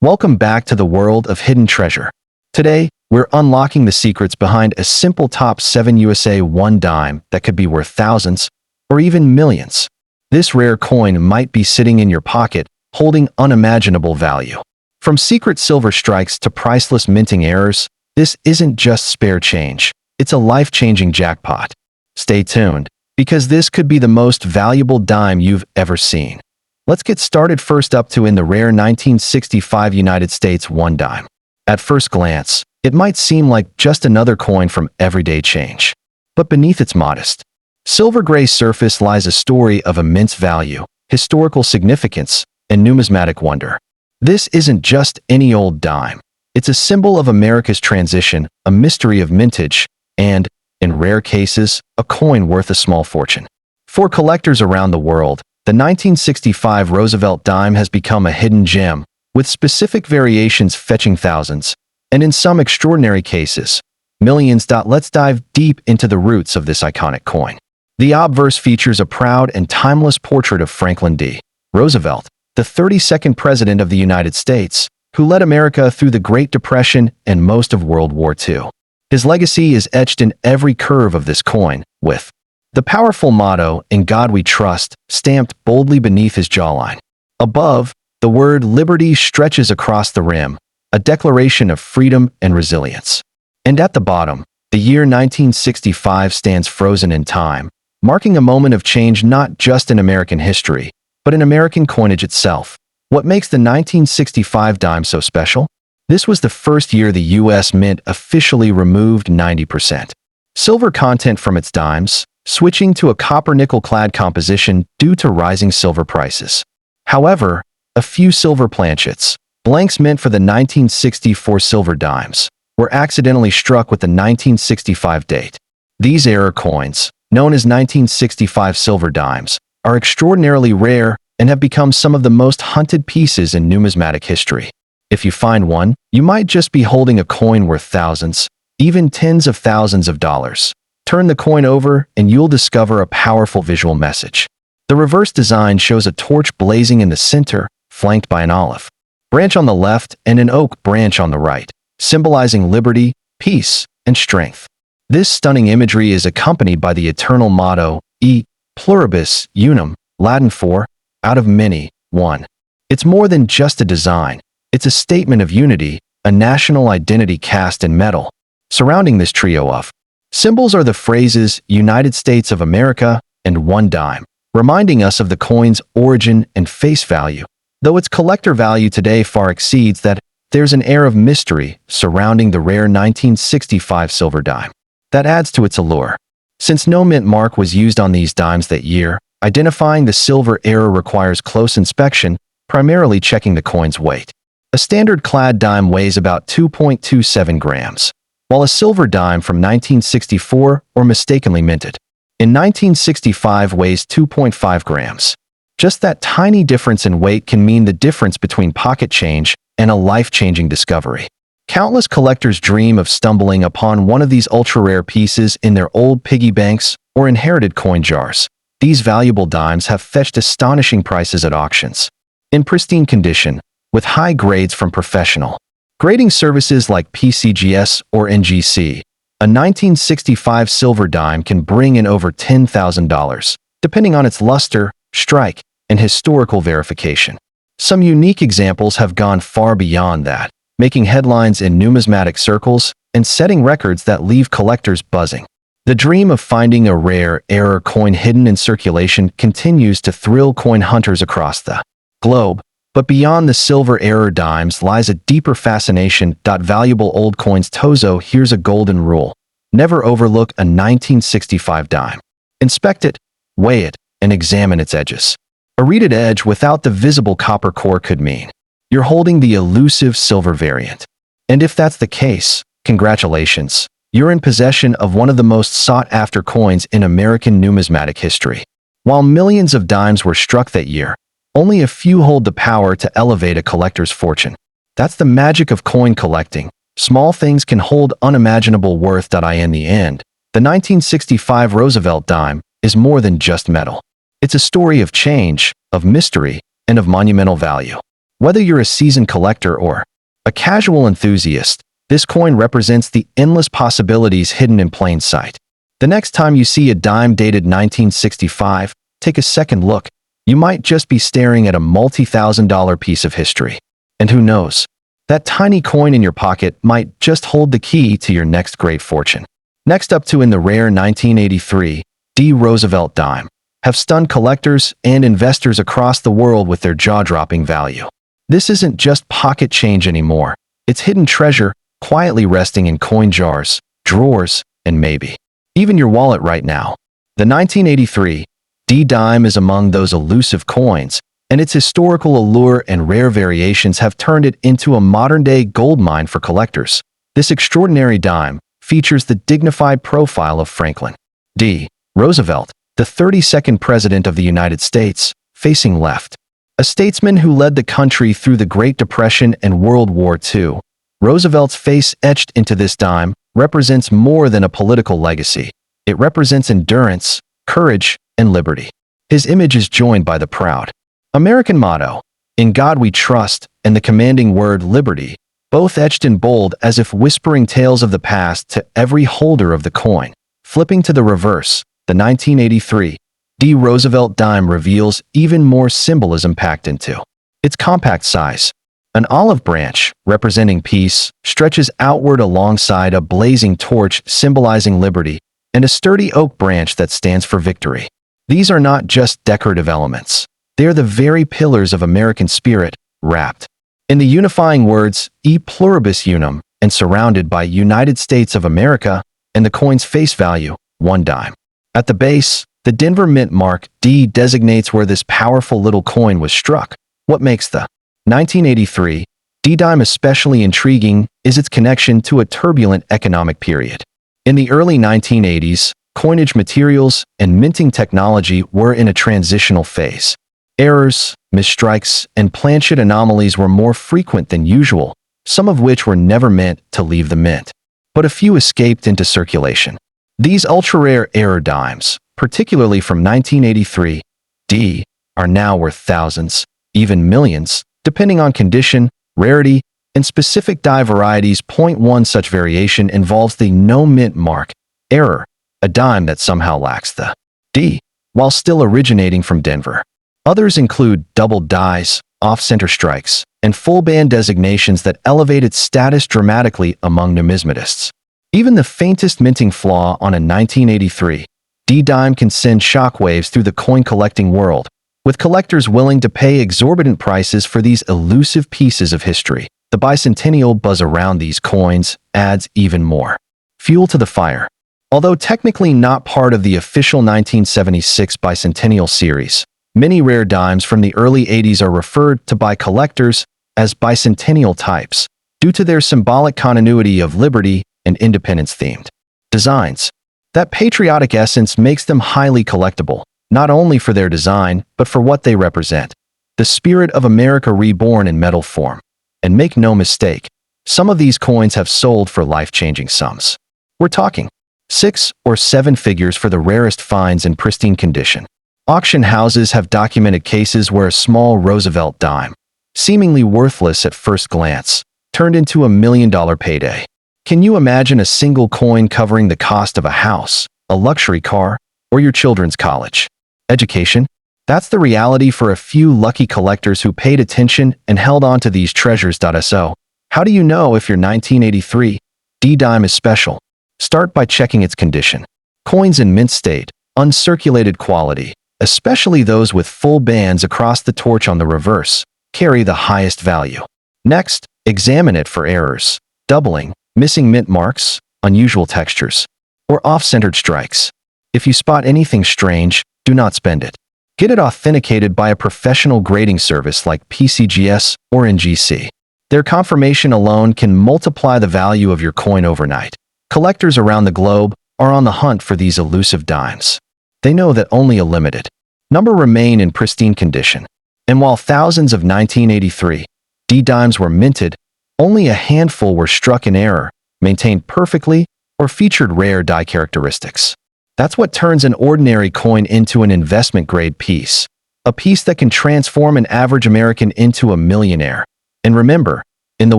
Welcome back to the world of hidden treasure. Today, we're unlocking the secrets behind a simple top 7 USA 1 dime that could be worth thousands or even millions. This rare coin might be sitting in your pocket, holding unimaginable value. From secret silver strikes to priceless minting errors, this isn't just spare change. It's a life-changing jackpot. Stay tuned, because this could be the most valuable dime you've ever seen. Let's get started. First up in the rare 1965 United States 1 dime. At first glance, it might seem like just another coin from everyday change. But beneath its modest, silver-gray surface lies a story of immense value, historical significance, and numismatic wonder. This isn't just any old dime. It's a symbol of America's transition, a mystery of mintage, and, in rare cases, a coin worth a small fortune. For collectors around the world, the 1965 Roosevelt dime has become a hidden gem, with specific variations fetching thousands, and in some extraordinary cases, millions. Let's dive deep into the roots of this iconic coin. The obverse features a proud and timeless portrait of Franklin D. Roosevelt, the 32nd President of the United States, who led America through the Great Depression and most of World War II. His legacy is etched in every curve of this coin, with the powerful motto, "In God We Trust," stamped boldly beneath his jawline. Above, the word liberty stretches across the rim, a declaration of freedom and resilience. And at the bottom, the year 1965 stands frozen in time, marking a moment of change not just in American history, but in American coinage itself. What makes the 1965 dime so special? This was the first year the U.S. Mint officially removed 90% silver content from its dimes, switching to a copper-nickel-clad composition due to rising silver prices. However, a few silver planchets, blanks meant for the 1964 silver dimes, were accidentally struck with the 1965 date. These error coins, known as 1965 silver dimes, are extraordinarily rare and have become some of the most hunted pieces in numismatic history. If you find one, you might just be holding a coin worth thousands, even tens of thousands of dollars. Turn the coin over and you'll discover a powerful visual message. The reverse design shows a torch blazing in the center, flanked by an olive branch on the left and an oak branch on the right, symbolizing liberty, peace, and strength. This stunning imagery is accompanied by the eternal motto, E pluribus unum, Latin for, out of many, one. It's more than just a design. It's a statement of unity, a national identity cast in metal. Surrounding this trio of symbols are the phrases United States of America and 1 dime, reminding us of the coin's origin and face value. Though its collector value today far exceeds that, there's an air of mystery surrounding the rare 1965 silver dime that adds to its allure. Since no mint mark was used on these dimes that year, identifying the silver error requires close inspection, primarily checking the coin's weight. A standard clad dime weighs about 2.27 grams. While a silver dime from 1964 or mistakenly minted in 1965 weighs 2.5 grams. Just that tiny difference in weight can mean the difference between pocket change and a life-changing discovery. Countless collectors dream of stumbling upon one of these ultra-rare pieces in their old piggy banks or inherited coin jars. These valuable dimes have fetched astonishing prices at auctions. In pristine condition, with high grades from professional grading services like PCGS or NGC, a 1965 silver dime can bring in over $10,000, depending on its luster, strike, and historical verification. Some unique examples have gone far beyond that, making headlines in numismatic circles and setting records that leave collectors buzzing. The dream of finding a rare, error coin hidden in circulation continues to thrill coin hunters across the globe. But beyond the silver error dimes lies a deeper fascination. Valuable old coins. Tozo, here's a golden rule. Never overlook a 1965 dime. Inspect it, weigh it, and examine its edges. A reeded edge without the visible copper core could mean you're holding the elusive silver variant. And if that's the case, congratulations. You're in possession of one of the most sought-after coins in American numismatic history. While millions of dimes were struck that year, only a few hold the power to elevate a collector's fortune. That's the magic of coin collecting. Small things can hold unimaginable worth. In the end, the 1965 Roosevelt dime is more than just metal. It's a story of change, of mystery, and of monumental value. Whether you're a seasoned collector or a casual enthusiast, this coin represents the endless possibilities hidden in plain sight. The next time you see a dime dated 1965, take a second look. You might just be staring at a multi-thousand-dollar piece of history. And who knows? That tiny coin in your pocket might just hold the key to your next great fortune. Next up in the rare 1983 D. Roosevelt dime have stunned collectors and investors across the world with their jaw-dropping value. This isn't just pocket change anymore. It's hidden treasure quietly resting in coin jars, drawers, and maybe even your wallet right now. The 1983 D dime is among those elusive coins, and its historical allure and rare variations have turned it into a modern-day goldmine for collectors. This extraordinary dime features the dignified profile of Franklin D. Roosevelt, the 32nd President of the United States, facing left. A statesman who led the country through the Great Depression and World War II. Roosevelt's face etched into this dime represents more than a political legacy. It represents endurance, courage, and liberty. His image is joined by the proud American motto, "In God We Trust," and the commanding word liberty, both etched in bold as if whispering tales of the past to every holder of the coin. Flipping to the reverse, the 1983 D. Roosevelt dime reveals even more symbolism packed into its compact size. An olive branch, representing peace, stretches outward alongside a blazing torch symbolizing liberty, and a sturdy oak branch that stands for victory. These are not just decorative elements. They are the very pillars of American spirit, wrapped in the unifying words E pluribus unum and surrounded by United States of America and the coin's face value, 1 dime. At the base, the Denver Mint mark D designates where this powerful little coin was struck. What makes the 1983 D dime especially intriguing is its connection to a turbulent economic period. In the early 1980s, coinage materials and minting technology were in a transitional phase. Errors, misstrikes, and planchet anomalies were more frequent than usual, some of which were never meant to leave the mint. But a few escaped into circulation. These ultra-rare error dimes, particularly from 1983 D, are now worth thousands, even millions, depending on condition, rarity, and specific die varieties. One such variation involves the no mint mark error, a dime that somehow lacks the D, while still originating from Denver. Others include doubled dies, off-center strikes, and full band designations that elevate its status dramatically among numismatists. Even the faintest minting flaw on a 1983 D dime can send shockwaves through the coin-collecting world, with collectors willing to pay exorbitant prices for these elusive pieces of history. The bicentennial buzz around these coins adds even more fuel to the fire. Although technically not part of the official 1976 bicentennial series, many rare dimes from the early 80s are referred to by collectors as bicentennial types due to their symbolic continuity of liberty and independence-themed designs. That patriotic essence makes them highly collectible, not only for their design, but for what they represent. The spirit of America reborn in metal form. And make no mistake, some of these coins have sold for life-changing sums. We're talking 6 or 7 figures for the rarest finds in pristine condition. Auction houses have documented cases where a small Roosevelt dime, seemingly worthless at first glance, turned into $1 million payday. Can you imagine a single coin covering the cost of a house, a luxury car, or your children's college education? That's the reality for a few lucky collectors who paid attention and held on to these treasures. So, how do you know if your 1983 D dime is special? Start by checking its condition. Coins in mint state, uncirculated quality, especially those with full bands across the torch on the reverse, carry the highest value. Next, examine it for errors, doubling, missing mint marks, unusual textures, or off-centered strikes. If you spot anything strange, do not spend it. Get it authenticated by a professional grading service like PCGS or NGC. Their confirmation alone can multiply the value of your coin overnight. Collectors around the globe are on the hunt for these elusive dimes. They know that only a limited number remain in pristine condition. And while thousands of 1983 D dimes were minted, only a handful were struck in error, maintained perfectly, or featured rare die characteristics. That's what turns an ordinary coin into an investment-grade piece. a piece that can transform an average American into a millionaire. And remember, in the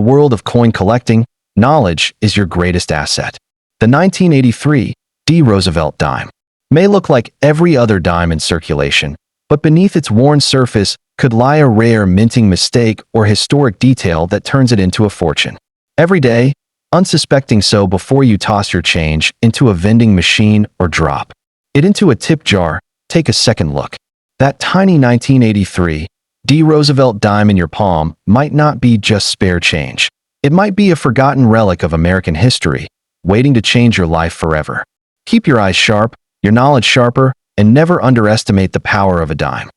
world of coin collecting, knowledge is your greatest asset. The 1983 D. Roosevelt dime may look like every other dime in circulation, but beneath its worn surface could lie a rare minting mistake or historic detail that turns it into a fortune. Every day, unsuspecting so before you toss your change into a vending machine or drop it into a tip jar, take a second look. That tiny 1983 D. Roosevelt dime in your palm might not be just spare change. It might be a forgotten relic of American history, waiting to change your life forever. Keep your eyes sharp, your knowledge sharper, and never underestimate the power of a dime.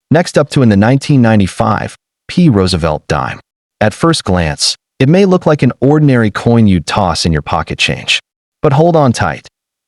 Next up to in the 1995 P. Roosevelt dime. At first glance, it may look like an ordinary coin you'd toss in your pocket change. But hold on tight.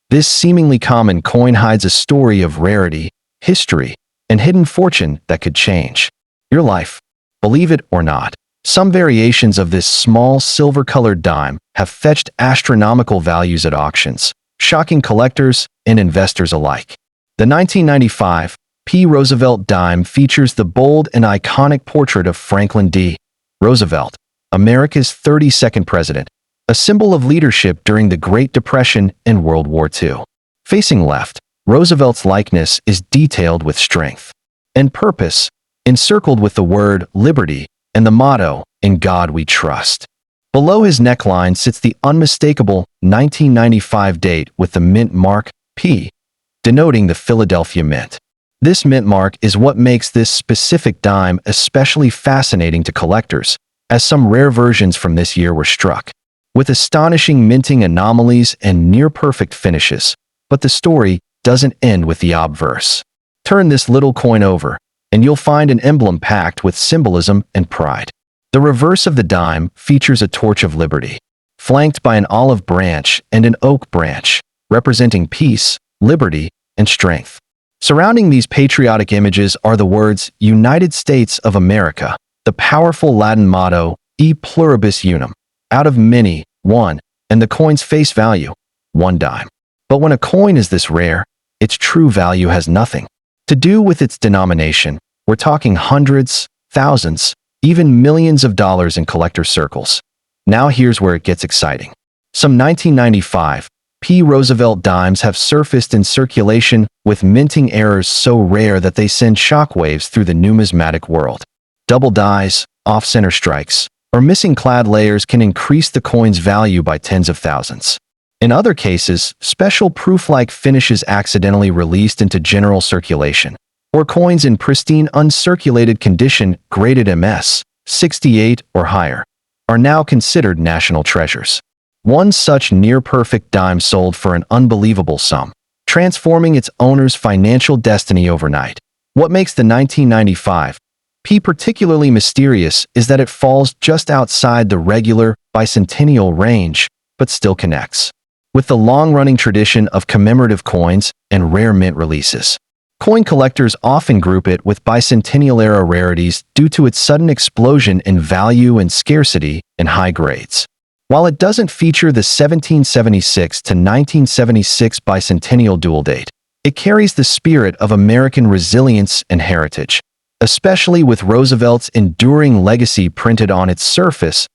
This seemingly common coin hides a story of rarity, history, and hidden fortune that could change your life. Believe it or not, some variations of this small silver-colored dime have fetched astronomical values at auctions, shocking collectors and investors alike. The 1995 P. Roosevelt dime features the bold and iconic portrait of Franklin D. Roosevelt, America's 32nd president, a symbol of leadership during the Great Depression and World War II. Facing left, Roosevelt's likeness is detailed with strength and purpose, encircled with the word liberty and the motto, "In God We Trust." Below his neckline sits the unmistakable 1995 date with the mint mark P, denoting the Philadelphia Mint. This mint mark is what makes this specific dime especially fascinating to collectors, as some rare versions from this year were struck with astonishing minting anomalies and near-perfect finishes. But the story doesn't end with the obverse. Turn this little coin over, and you'll find an emblem packed with symbolism and pride. The reverse of the dime features a torch of liberty, flanked by an olive branch and an oak branch, representing peace, liberty, and strength. Surrounding these patriotic images are the words United States of America, the powerful Latin motto E pluribus unum, out of many, one, and the coin's face value, 1 dime. But when a coin is this rare, its true value has nothing to do with its denomination. We're talking hundreds, thousands, even millions of dollars in collector circles. Now here's where it gets exciting. Some 1995 P. Roosevelt dimes have surfaced in circulation with minting errors so rare that they send shockwaves through the numismatic world. Double dies, off-center strikes, or missing clad layers can increase the coin's value by tens of thousands. In other cases, special proof-like finishes accidentally released into general circulation, or coins in pristine uncirculated condition graded MS 68 or higher, are now considered national treasures. One such near-perfect dime sold for an unbelievable sum, transforming its owner's financial destiny overnight. What makes the 1995 P particularly mysterious is that it falls just outside the regular bicentennial range, but still connects with the long-running tradition of commemorative coins and rare mint releases. Coin collectors often group it with bicentennial-era rarities due to its sudden explosion in value and scarcity in high grades. While it doesn't feature the 1776 to 1976 bicentennial dual date, it carries the spirit of American resilience and heritage, especially with Roosevelt's enduring legacy printed on its surface.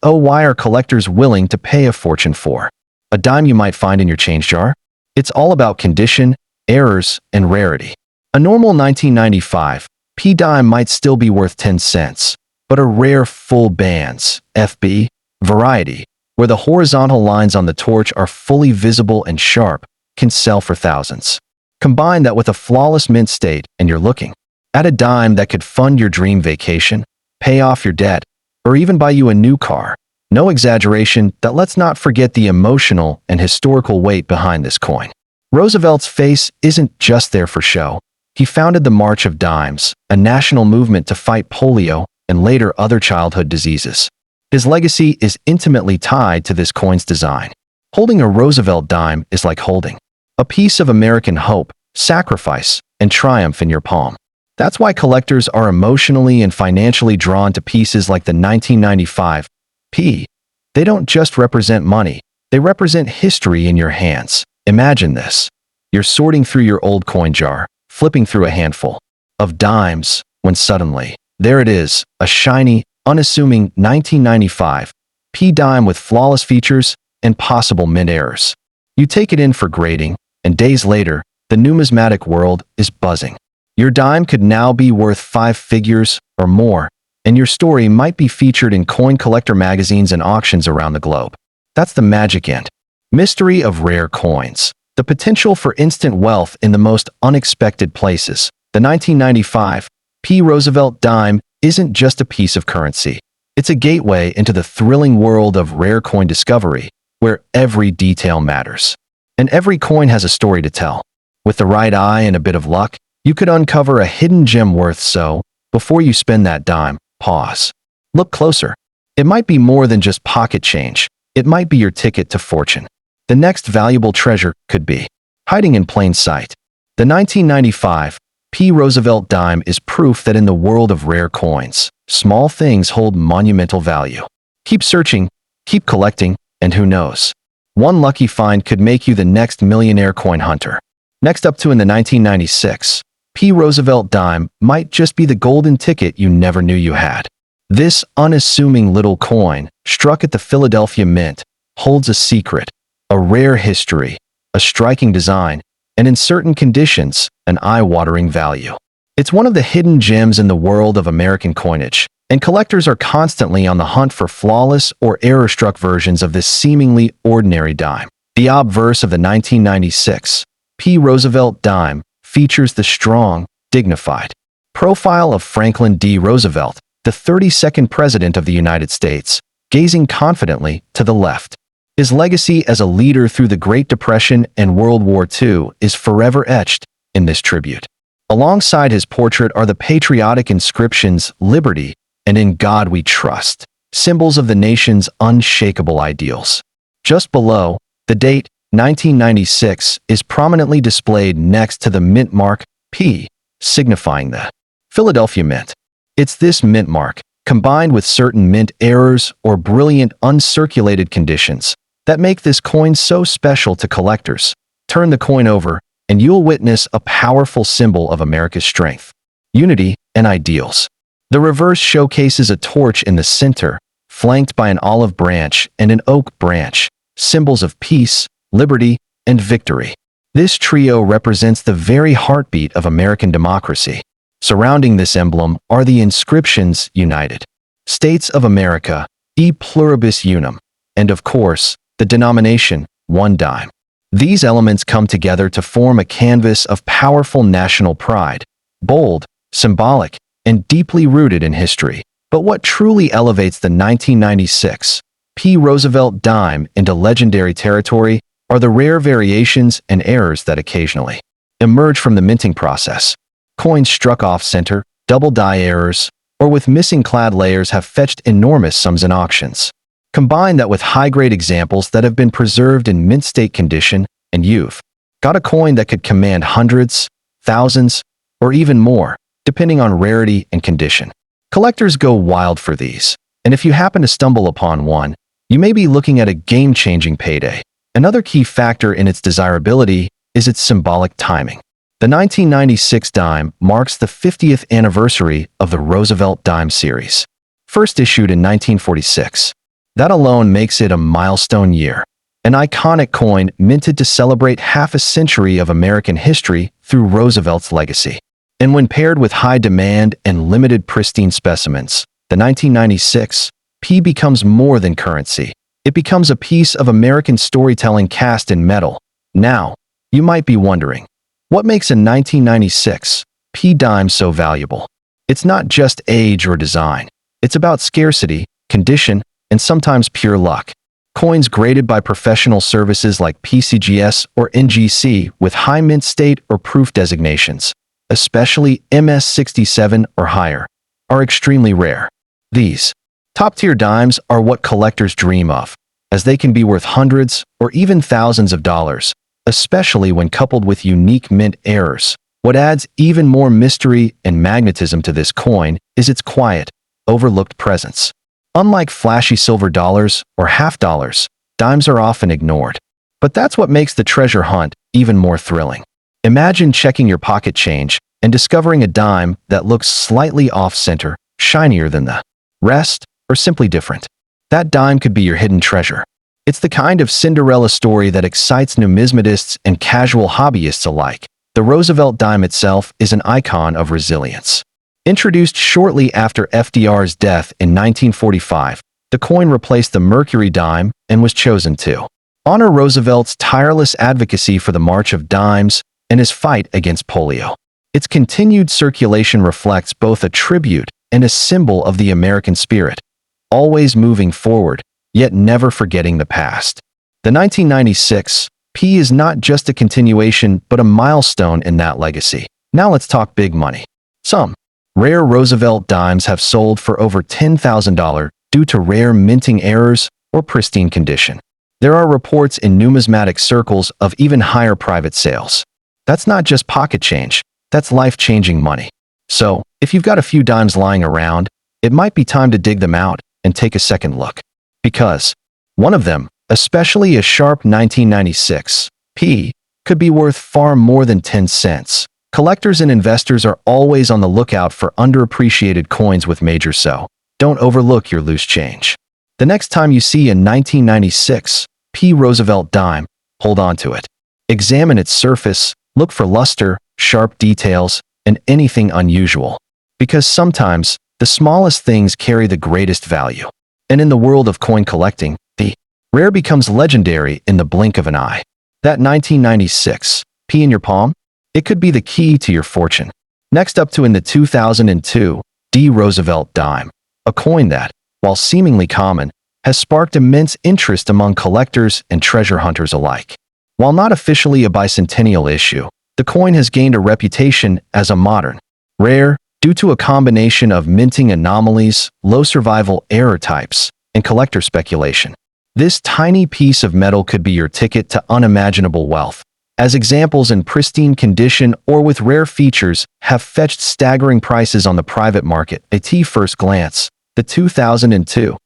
Why are collectors willing to pay a fortune for a dime you might find in your change jar? It's all about condition, errors, and rarity. A normal 1995 P dime might still be worth 10 cents, but a rare full bands FB variety, where the horizontal lines on the torch are fully visible and sharp, can sell for thousands. Combine that with a flawless mint state and you're looking at a dime that could fund your dream vacation, pay off your debt, or even buy you a new car. No exaggeration. That let's not forget the emotional and historical weight behind this coin. Roosevelt's face isn't just there for show. He founded the March of Dimes, a national movement to fight polio and later other childhood diseases. His legacy is intimately tied to this coin's design. Holding a Roosevelt dime is like holding a piece of American hope, sacrifice, and triumph in your palm. That's why collectors are emotionally and financially drawn to pieces like the 1995 P. They don't just represent money, they represent history in your hands. Imagine this. You're sorting through your old coin jar, flipping through a handful of dimes when suddenly, there it is, a shiny, unassuming 1995 P dime with flawless features and possible mint errors. You take it in for grading, and days later, the numismatic world is buzzing. Your dime could now be worth 5 figures or more, and your story might be featured in coin collector magazines and auctions around the globe. That's the magic end. Mystery of rare coins. The potential for instant wealth in the most unexpected places. The 1995 P. Roosevelt dime isn't just a piece of currency. It's a gateway into the thrilling world of rare coin discovery, where every detail matters. And every coin has a story to tell. With the right eye and a bit of luck, you could uncover a hidden gem worth so. Before you spend that dime, pause. Look closer. It might be more than just pocket change. It might be your ticket to fortune. The next valuable treasure could be hiding in plain sight. The 1995 P. Roosevelt dime is proof that in the world of rare coins, small things hold monumental value. Keep searching, keep collecting, and who knows? One lucky find could make you the next millionaire coin hunter. Next up in the 1996 P. Roosevelt dime might just be the golden ticket you never knew you had. This unassuming little coin, struck at the Philadelphia Mint, holds a secret, a rare history, a striking design, and in certain conditions, an eye-watering value. It's one of the hidden gems in the world of American coinage, and collectors are constantly on the hunt for flawless or error-struck versions of this seemingly ordinary dime. The obverse of the 1996 P. Roosevelt dime features the strong, dignified profile of Franklin D. Roosevelt, the 32nd President of the United States, gazing confidently to the left. His legacy as a leader through the Great Depression and World War II is forever etched in this tribute. Alongside his portrait are the patriotic inscriptions "Liberty" and "In God We Trust," symbols of the nation's unshakable ideals. Just below, the date 1996 is prominently displayed next to the mint mark P, signifying the Philadelphia Mint. It's this mint mark, combined with certain mint errors or brilliant uncirculated conditions, that make this coin so special to collectors. Turn the coin over, and you'll witness a powerful symbol of America's strength, unity, and ideals. The reverse showcases a torch in the center, flanked by an olive branch and an oak branch, symbols of peace, liberty, and victory. This trio represents the very heartbeat of American democracy. Surrounding this emblem are the inscriptions United States of America, e pluribus unum, and of course, the denomination, 1 dime. These elements come together to form a canvas of powerful national pride, bold, symbolic, and deeply rooted in history. But what truly elevates the 1996 P. Roosevelt dime into legendary territory are the rare variations and errors that occasionally emerge from the minting process. Coins struck off-center, double die errors, or with missing clad layers have fetched enormous sums in auctions. Combine that with high-grade examples that have been preserved in mint state condition, and you've got a coin that could command hundreds, thousands, or even more, depending on rarity and condition. Collectors go wild for these, and if you happen to stumble upon one, you may be looking at a game-changing payday. Another key factor in its desirability is its symbolic timing. The 1996 dime marks the 50th anniversary of the Roosevelt dime series, first issued in 1946. That alone makes it a milestone year, an iconic coin minted to celebrate half a century of American history through Roosevelt's legacy. And when paired with high demand and limited pristine specimens, the 1996 P becomes more than currency. It becomes a piece of American storytelling cast in metal. Now, you might be wondering, what makes a 1996 P dime so valuable? It's not just age or design. It's about scarcity, condition, and sometimes pure luck. Coins graded by professional services like PCGS or NGC with high mint state or proof designations, especially MS67 or higher, are extremely rare. These top-tier dimes are what collectors dream of, as they can be worth hundreds or even thousands of dollars, especially when coupled with unique mint errors. What adds even more mystery and magnetism to this coin is its quiet, overlooked presence. Unlike flashy silver dollars or half dollars, dimes are often ignored. But that's what makes the treasure hunt even more thrilling. Imagine checking your pocket change, and discovering a dime that looks slightly off-center, shinier than the rest, or simply different. That dime could be your hidden treasure. It's the kind of Cinderella story that excites numismatists and casual hobbyists alike. The Roosevelt dime itself is an icon of resilience. Introduced shortly after FDR's death in 1945, the coin replaced the Mercury dime and was chosen to honor Roosevelt's tireless advocacy for the March of Dimes and his fight against polio. Its continued circulation reflects both a tribute and a symbol of the American spirit, always moving forward, yet never forgetting the past. The 1996 P is not just a continuation but a milestone in that legacy. Now let's talk big money. Some rare Roosevelt dimes have sold for over $10,000 due to rare minting errors or pristine condition. There are reports in numismatic circles of even higher private sales. That's not just pocket change, that's life-changing money. So, if you've got a few dimes lying around, it might be time to dig them out and take a second look. Because one of them, especially a sharp 1996 P, could be worth far more than 10 cents. Collectors and investors are always on the lookout for underappreciated coins with major so. Don't overlook your loose change. The next time you see a 1996 P Roosevelt dime, hold on to it. Examine its surface, look for luster, sharp details, and anything unusual. Because sometimes, the smallest things carry the greatest value. And in the world of coin collecting, the rare becomes legendary in the blink of an eye. That 1996 P in your palm? It could be the key to your fortune. Next up to in the 2002 D Roosevelt dime, a coin that, while seemingly common, has sparked immense interest among collectors and treasure hunters alike. While not officially a bicentennial issue, the coin has gained a reputation as a modern, rare, due to a combination of minting anomalies, low survival error types, and collector speculation. This tiny piece of metal could be your ticket to unimaginable wealth, as examples in pristine condition or with rare features have fetched staggering prices on the private market. At first glance, the 2002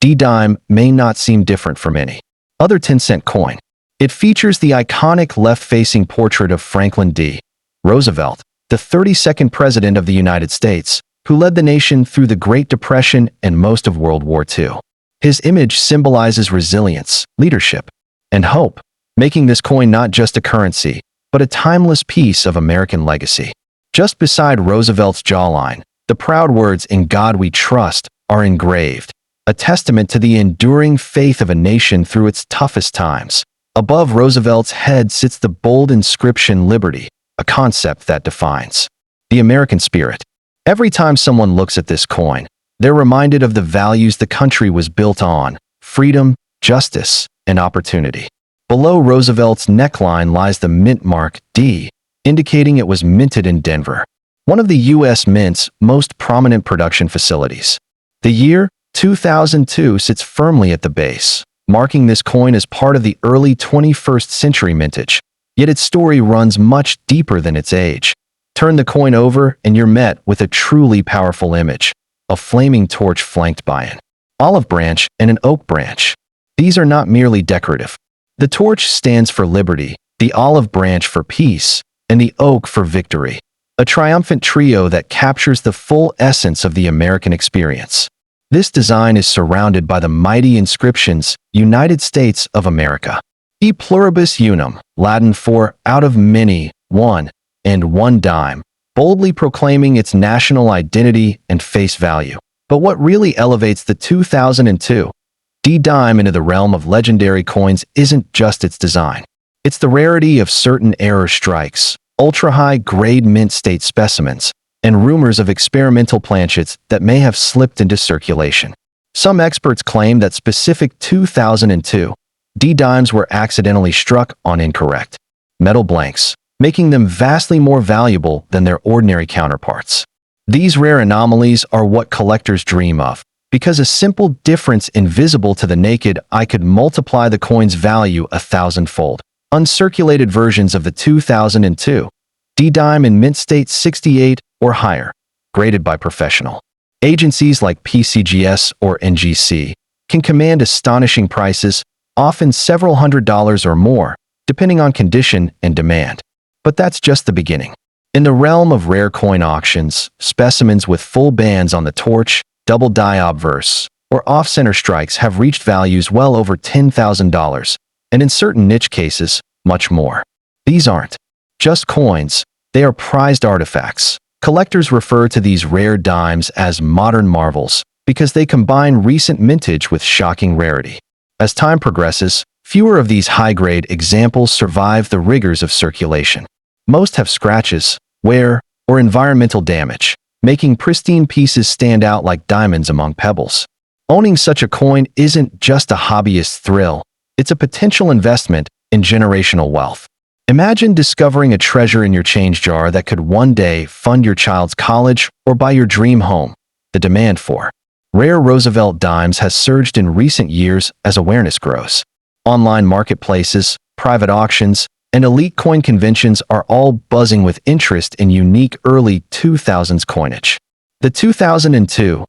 D dime may not seem different from any other 10-cent coin. It features the iconic left-facing portrait of Franklin D. Roosevelt, the 32nd President of the United States, who led the nation through the Great Depression and most of World War II. His image symbolizes resilience, leadership, and hope, making this coin not just a currency, but a timeless piece of American legacy. Just beside Roosevelt's jawline, the proud words "In God We Trust" are engraved, a testament to the enduring faith of a nation through its toughest times. Above Roosevelt's head sits the bold inscription "Liberty," a concept that defines the American spirit. Every time someone looks at this coin, they're reminded of the values the country was built on: freedom, justice, and opportunity. Below Roosevelt's neckline lies the mint mark D, indicating it was minted in Denver, one of the U.S. Mint's most prominent production facilities. The year 2002 sits firmly at the base, marking this coin as part of the early 21st century mintage. Yet its story runs much deeper than its age. Turn the coin over and you're met with a truly powerful image: a flaming torch flanked by an olive branch and an oak branch. These are not merely decorative. The torch stands for liberty, the olive branch for peace, and the oak for victory. A triumphant trio that captures the full essence of the American experience. This design is surrounded by the mighty inscriptions, United States of America. E pluribus unum, Latin for out of many, one, and one dime, boldly proclaiming its national identity and face value. But what really elevates the 2002 D dime into the realm of legendary coins isn't just its design. It's the rarity of certain error strikes, ultra-high grade mint state specimens, and rumors of experimental planchets that may have slipped into circulation. Some experts claim that specific 2002 D dimes were accidentally struck on incorrect metal blanks, making them vastly more valuable than their ordinary counterparts. These rare anomalies are what collectors dream of, because a simple difference invisible to the naked eye could multiply the coin's value 1,000-fold. Uncirculated versions of the 2002 D dime in mint state 68 or higher, graded by professional agencies like PCGS or NGC, can command astonishing prices, often several $100s or more, depending on condition and demand. But that's just the beginning. In the realm of rare coin auctions, specimens with full bands on the torch, double die obverse, or off-center strikes have reached values well over $10,000, and in certain niche cases, much more. These aren't just coins, they are prized artifacts. Collectors refer to these rare dimes as modern marvels because they combine recent mintage with shocking rarity. As time progresses, fewer of these high-grade examples survive the rigors of circulation. Most have scratches, wear, or environmental damage, making pristine pieces stand out like diamonds among pebbles. Owning such a coin isn't just a hobbyist thrill, it's a potential investment in generational wealth. Imagine discovering a treasure in your change jar that could one day fund your child's college or buy your dream home. The demand for rare Roosevelt dimes has surged in recent years as awareness grows. Online marketplaces, private auctions, and elite coin conventions are all buzzing with interest in unique early 2000s coinage. The 2002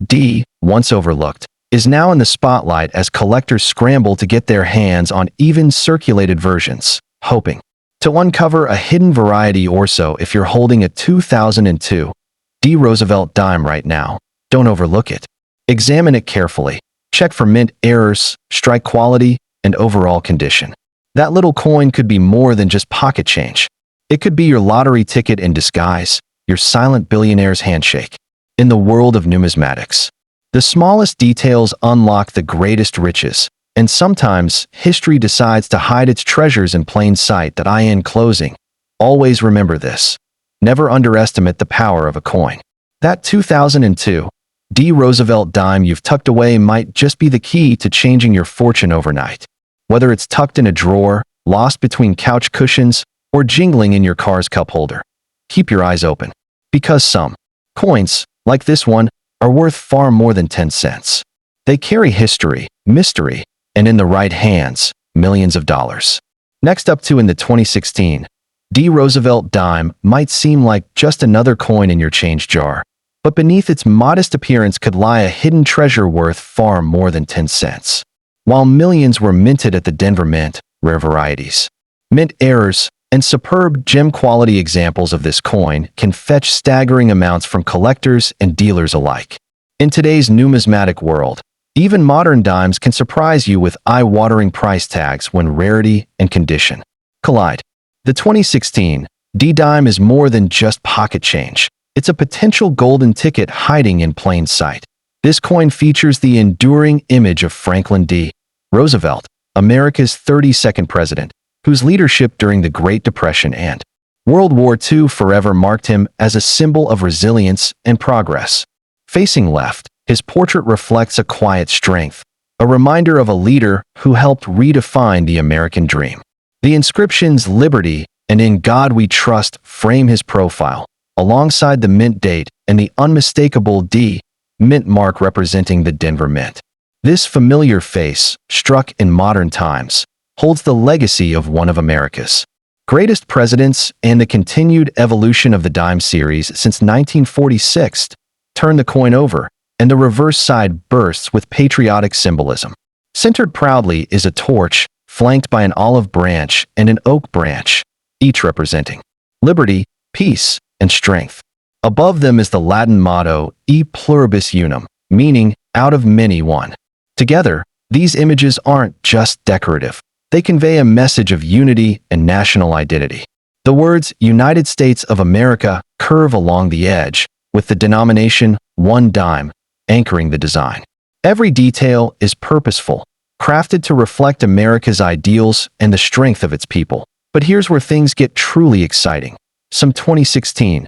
D, once overlooked, is now in the spotlight as collectors scramble to get their hands on even circulated versions, hoping to uncover a hidden variety or so. If you're holding a 2002 D Roosevelt dime right now, don't overlook it. Examine it carefully. Check for mint errors, strike quality, and overall condition. That little coin could be more than just pocket change. It could be your lottery ticket in disguise, your silent billionaire's handshake. In the world of numismatics, the smallest details unlock the greatest riches, and sometimes history decides to hide its treasures in plain sight. In closing, always remember this. Never underestimate the power of a coin. That 2002 D Roosevelt dime you've tucked away might just be the key to changing your fortune overnight. Whether it's tucked in a drawer, lost between couch cushions, or jingling in your car's cup holder, keep your eyes open. Because some coins, like this one, are worth far more than 10 cents. They carry history, mystery, and in the right hands, millions of dollars. Next up in the 2016 D Roosevelt dime might seem like just another coin in your change jar, but beneath its modest appearance could lie a hidden treasure worth far more than 10 cents. While millions were minted at the Denver Mint, rare varieties, mint errors, and superb gem-quality examples of this coin can fetch staggering amounts from collectors and dealers alike. In today's numismatic world, even modern dimes can surprise you with eye-watering price tags when rarity and condition collide. The 2016 D dime is more than just pocket change. It's a potential golden ticket hiding in plain sight. This coin features the enduring image of Franklin D. Roosevelt, America's 32nd president, whose leadership during the Great Depression and World War II forever marked him as a symbol of resilience and progress. Facing left, his portrait reflects a quiet strength, a reminder of a leader who helped redefine the American dream. The inscriptions "Liberty" and "In God We Trust" frame his profile, alongside the mint date and the unmistakable D mint mark representing the Denver Mint. This familiar face, struck in modern times, holds the legacy of one of America's greatest presidents and the continued evolution of the dime series since 1946. Turn the coin over, and the reverse side bursts with patriotic symbolism. Centered proudly is a torch, flanked by an olive branch and an oak branch, each representing liberty, peace, and strength. Above them is the Latin motto, E pluribus unum, meaning, out of many one. Together, these images aren't just decorative. They convey a message of unity and national identity. The words United States of America curve along the edge, with the denomination "one dime" anchoring the design. Every detail is purposeful, crafted to reflect America's ideals and the strength of its people. But here's where things get truly exciting. Some 2016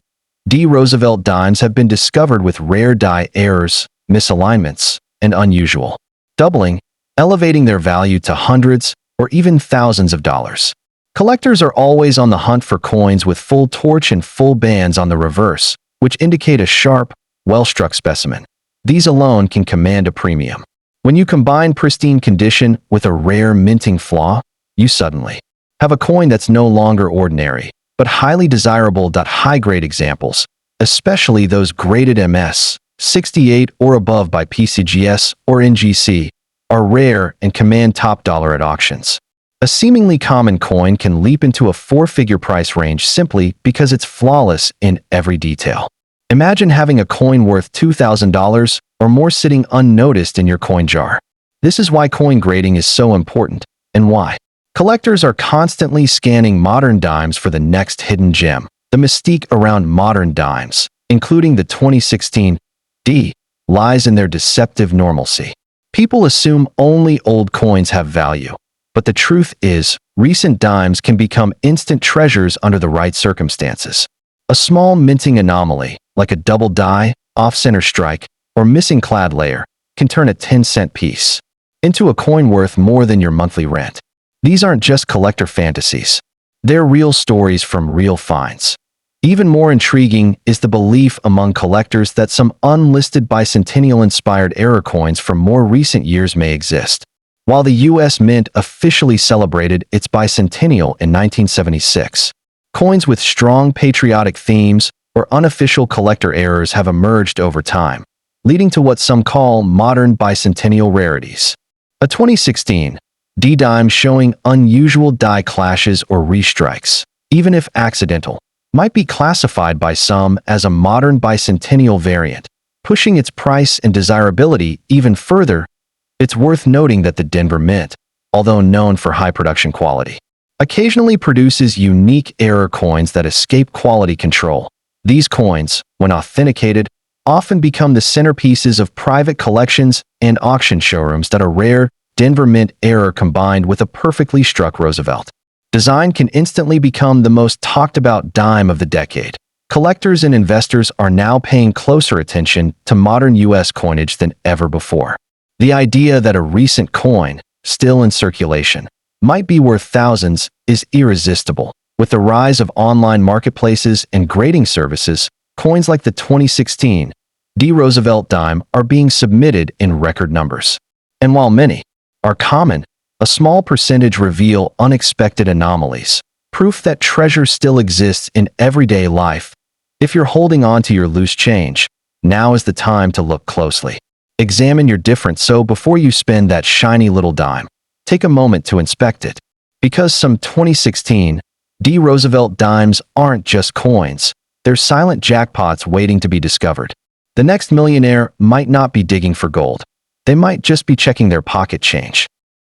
D Roosevelt dimes have been discovered with rare die errors, misalignments, and unusual doubling, elevating their value to hundreds or even thousands of dollars. Collectors are always on the hunt for coins with full torch and full bands on the reverse, which indicate a sharp, well-struck specimen. These alone can command a premium. When you combine pristine condition with a rare minting flaw, you suddenly have a coin that's no longer ordinary, but highly desirable. High-grade examples, especially those graded MS 68 or above by PCGS or NGC, are rare and command top dollar at auctions. A seemingly common coin can leap into a four-figure price range simply because it's flawless in every detail. Imagine having a coin worth $2,000 or more sitting unnoticed in your coin jar. This is why coin grading is so important, and why collectors are constantly scanning modern dimes for the next hidden gem. The mystique around modern dimes, including the 2016 D, lies in their deceptive normalcy. People assume only old coins have value, but the truth is, recent dimes can become instant treasures under the right circumstances. A small minting anomaly, like a double die, off-center strike, or missing clad layer, can turn a 10-cent piece into a coin worth more than your monthly rent. These aren't just collector fantasies. They're real stories from real finds. Even more intriguing is the belief among collectors that some unlisted bicentennial-inspired error coins from more recent years may exist. While the U.S. Mint officially celebrated its bicentennial in 1976, coins with strong patriotic themes or unofficial collector errors have emerged over time, leading to what some call modern bicentennial rarities. A 2016 D-dime showing unusual die clashes or restrikes, even if accidental, might be classified by some as a modern bicentennial variant, pushing its price and desirability even further. It's worth noting that the Denver Mint, although known for high production quality, occasionally produces unique error coins that escape quality control. These coins, when authenticated, often become the centerpieces of private collections and auction showrooms that a rare Denver Mint error combined with a perfectly struck Roosevelt design can instantly become the most talked about dime of the decade. Collectors and investors are now paying closer attention to modern U.S. coinage than ever before. The idea that a recent coin, still in circulation, might be worth thousands is irresistible. With the rise of online marketplaces and grading services, coins like the 2016 D. Roosevelt dime are being submitted in record numbers. And while many are common, a small percentage reveal unexpected anomalies, proof that treasure still exists in everyday life. If you're holding on to your loose change, now is the time to look closely. Examine your difference so before you spend that shiny little dime, take a moment to inspect it. Because some 2016 D. Roosevelt dimes aren't just coins, they're silent jackpots waiting to be discovered. The next millionaire might not be digging for gold. They might just be checking their pocket change.